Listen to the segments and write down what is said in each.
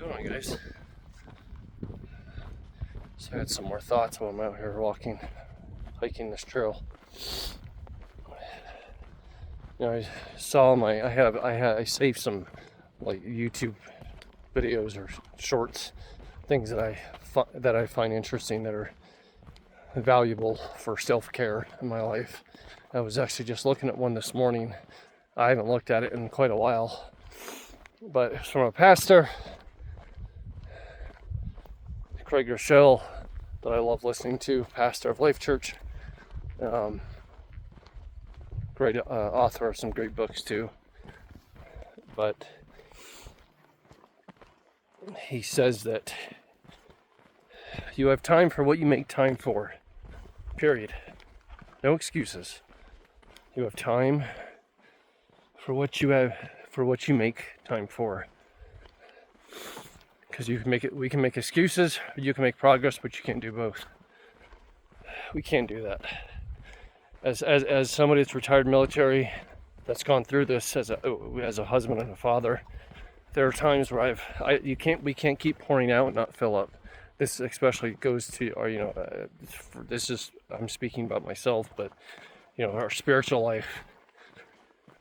going on, guys? So I had some more thoughts while I'm out here hiking this trail. I saved some like YouTube videos or shorts, things that I find interesting that are valuable for self-care in my life. I was actually just looking at one this morning. I haven't looked at it in quite a while, but it's from a pastor, Craig Rochelle, that I love listening to, pastor of Life Church. Great author of some great books too. But he says that you have time for what you make time for. Period. No excuses. You have time for what you make time for. Because we can make excuses, you can make progress, but you can't do both. We can't do that. As somebody that's retired military, that's gone through this as a husband and a father, there are times where we can't keep pouring out and not fill up. This especially goes to I'm speaking about myself, but our spiritual life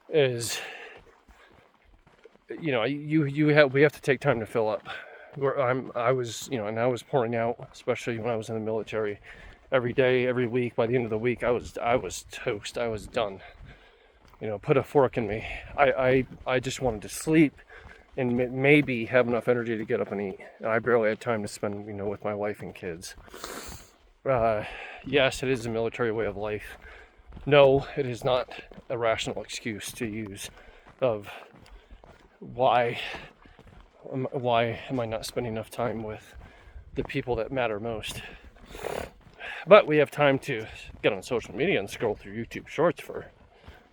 is, we have to take time to fill up. I was pouring out, especially when I was in the military, every day, every week. By the end of the week, I was toast. I was done. Put a fork in me. I just wanted to sleep and maybe have enough energy to get up and eat. And I barely had time to spend, with my wife and kids. Yes, it is a military way of life. No, it is not a rational excuse to use of why am I not spending enough time with the people that matter most. But we have time to get on social media and scroll through YouTube Shorts for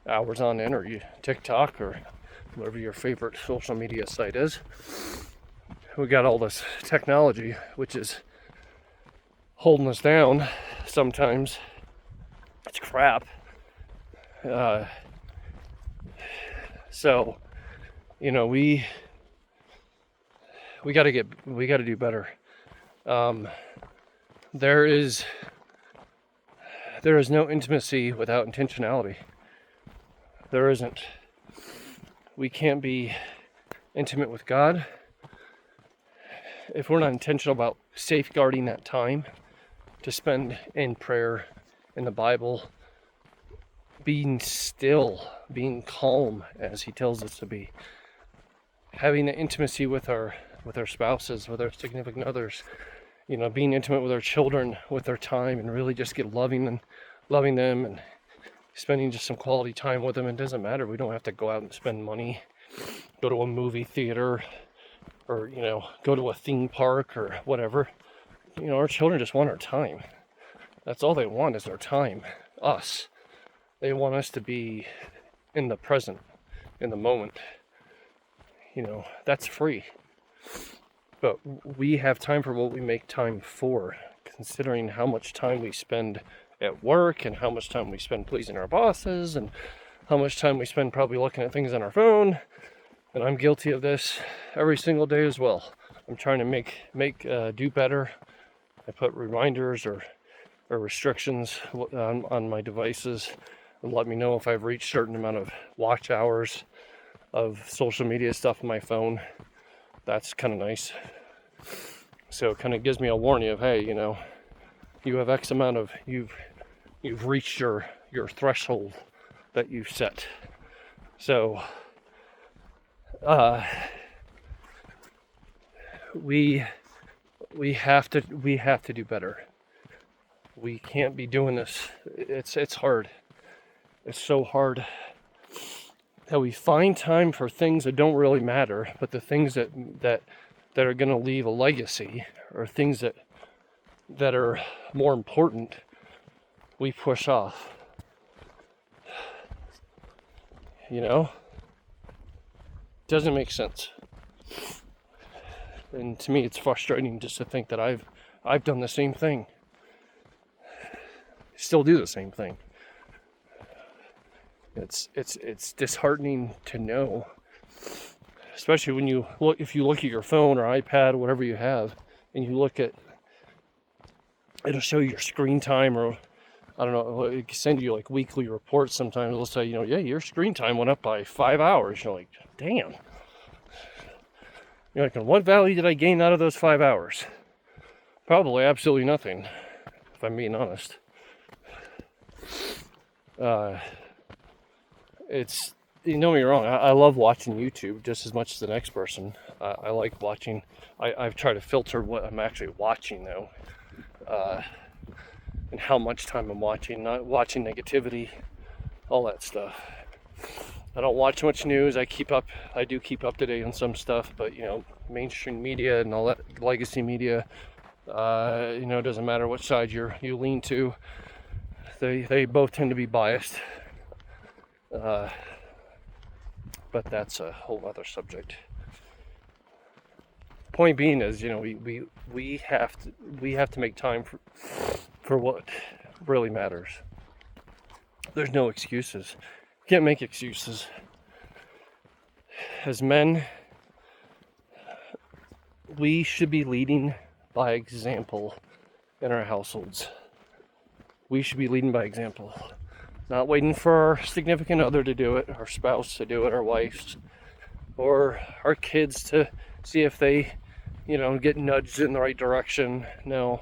hours on end, or TikTok, or whatever your favorite social media site is. We got all this technology, which is holding us down sometimes. It's crap. So, we got to do better. There is no intimacy without intentionality. There isn't. We can't be intimate with God if we're not intentional about safeguarding that time to spend in prayer, in the Bible, being still, being calm as he tells us to be, having an intimacy with our spouses, with our significant others, being intimate with our children, with their time, and really just loving them and spending just some quality time with them. It doesn't matter. We don't have to go out and spend money, go to a movie theater, or go to a theme park or whatever. Our children just want our time. That's all they want, is our time. Us. They want us to be in the present, in the moment. That's free. But we have time for what we make time for, considering how much time we spend at work and how much time we spend pleasing our bosses and how much time we spend probably looking at things on our phone. And I'm guilty of this every single day as well. I'm trying to do better. I put reminders or restrictions on my devices and let me know if I've reached a certain amount of watch hours of social media stuff on my phone. That's kind of nice. So it kind of gives me a warning of, hey, you have X amount of, you've reached your threshold that you've set. So we have to do better. We can't be doing this. It's hard. It's so hard that we find time for things that don't really matter, but the things that are going to leave a legacy, or things that are more important, we push off. Doesn't make sense. And to me, it's frustrating just to think that I've done the same thing. Still do the same thing. It's disheartening to know especially when you look, if you look at your phone or iPad or whatever you have, and you look at, it'll show your screen time, or I don't know, it can send you like weekly reports sometimes. It'll say, yeah, your screen time went up by 5 hours. You're like, damn. You're like, and what value did I gain out of those 5 hours? Probably absolutely nothing, if I'm being honest. It's, don't get me wrong, I love watching YouTube just as much as the next person. I like watching, I've tried to filter what I'm actually watching though, and how much time I'm watching, not watching negativity, all that stuff. I don't watch much news. I do keep up to date on some stuff, but mainstream media and all that legacy media, doesn't matter what side you lean to, they both tend to be biased. But that's a whole other subject. Point being is, we have to make time for what really matters. There's no excuses. You can't make excuses. As men, we should be leading by example in our households. We should be leading by example. Not waiting for our significant other to do it, our spouse to do it, our wives, or our kids to see if they, get nudged in the right direction. No,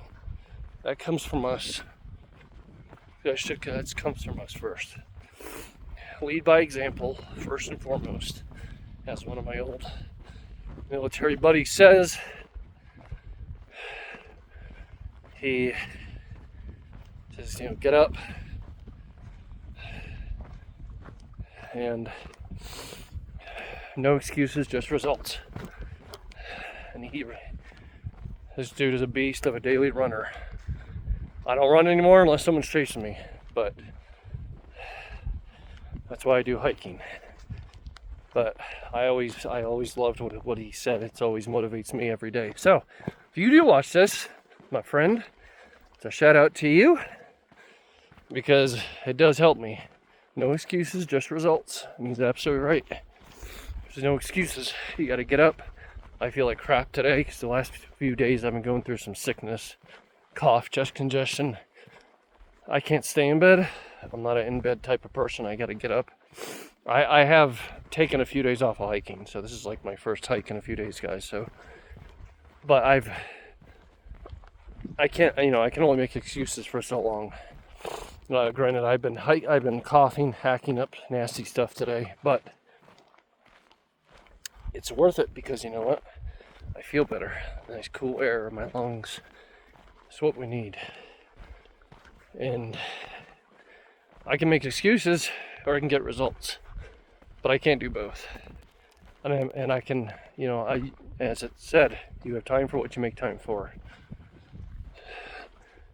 that comes from us. That comes from us first. Lead by example, first and foremost. As one of my old military buddies says, he says, get up and no excuses, just results. And this dude is a beast of a daily runner. I don't run anymore unless someone's chasing me, but that's why I do hiking. But I always loved what he said. It always motivates me every day. So if you do watch this, my friend, it's a shout out to you, because it does help me. No excuses, just results. He's absolutely right. There's no excuses. You got to get up. I feel like crap today because the last few days I've been going through some sickness, cough, chest congestion. I can't stay in bed. I'm not an in-bed type of person. I got to get up. I have taken a few days off of hiking, so this is like my first hike in a few days, guys. But I can only make excuses for so long. Granted, I've been coughing, hacking up nasty stuff today, but it's worth it because you know what? I feel better. Nice cool air in my lungs. It's what we need. And I can make excuses or I can get results, but I can't do both. And I can, as it said, you have time for what you make time for.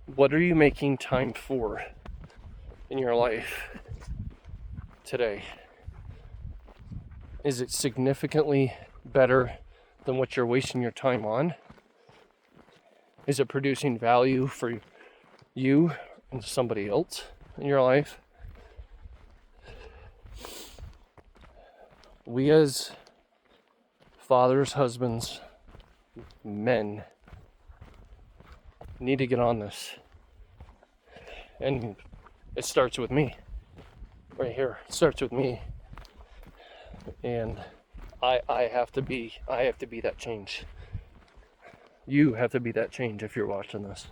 What are you making time for in your life today? Is it significantly better than what you're wasting your time on? Is it producing value for you and somebody else in your life? We as fathers, husbands, men need to get on this. And it starts with me. Right here. It starts with me. And I have to be that change. You have to be that change if you're watching this.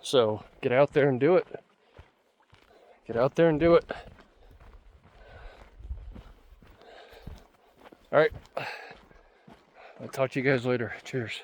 So get out there and do it. Get out there and do it. All right. I'll talk to you guys later. Cheers.